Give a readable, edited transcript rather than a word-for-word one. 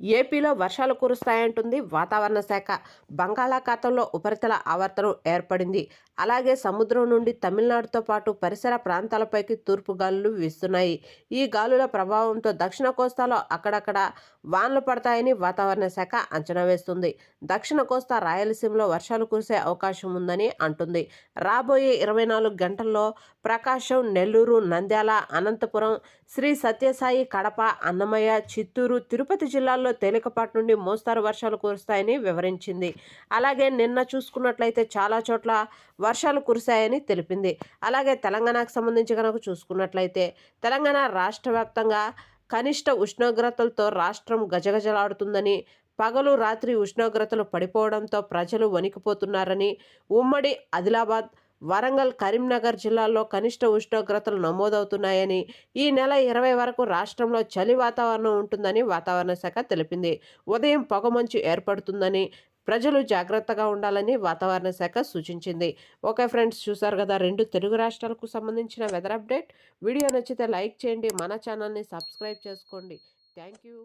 ఏపీలో వర్షాలు కురుస్తాయంటుంది వాతావరణ శాఖ. బంగాళాఖాతంలో ఉపరితల ఆవర్తనం ఏర్పడింది. అలాగే సముద్రం నుండి తమిళనాడుతో పాటు పరిసర ప్రాంతాలపైకి తూర్పు గాలులు వీస్తున్నాయి. ఈ గాలుల ప్రభావంతో దక్షిణ కోస్తాలో అక్కడక్కడ వానలు పడతాయని వాతావరణ శాఖ అంచనా వేస్తుంది. దక్షిణ కోస్తా రాయలసీమలో వర్షాలు కురిసే అవకాశం ఉందని అంటుంది. రాబోయే 24 గంటల్లో ప్రకాశం, నెల్లూరు, నంద్యాల, అనంతపురం, శ్రీ సత్యసాయి, కడప, అన్నమయ్య, చిత్తూరు, తిరుపతి జిల్లాల్లో తేలికపాటి నుండి మోస్తారు వర్షాలు కురుస్తాయని వివరించింది. అలాగే నిన్న చూసుకున్నట్లయితే చాలా చోట్ల వర్షాలు కురిశాయని తెలిపింది. అలాగే తెలంగాణకు సంబంధించి కనుక చూసుకున్నట్లయితే తెలంగాణ రాష్ట్ర వ్యాప్తంగా కనిష్ట ఉష్ణోగ్రతలతో రాష్ట్రం గజగజలాడుతుందని, పగలు రాత్రి ఉష్ణోగ్రతలు పడిపోవడంతో ప్రజలు వణికిపోతున్నారని, ఉమ్మడి ఆదిలాబాద్, వరంగల్, కరీంనగర్ జిల్లాల్లో కనిష్ట ఉష్ణోగ్రతలు నమోదవుతున్నాయని, ఈ నెల 20 వరకు రాష్ట్రంలో చలి వాతావరణం ఉంటుందని వాతావరణ శాఖ తెలిపింది. ఉదయం పొగమంచు ఏర్పడుతుందని, ప్రజలు జాగ్రత్తగా ఉండాలని వాతావరణ శాఖ సూచించింది. ఓకే ఫ్రెండ్స్, చూసారు కదా 2 తెలుగు రాష్ట్రాలకు సంబంధించిన వెదర్ అప్డేట్. వీడియో నచ్చితే లైక్ చేయండి, మన ఛానల్ని సబ్స్క్రైబ్ చేసుకోండి. Thank you.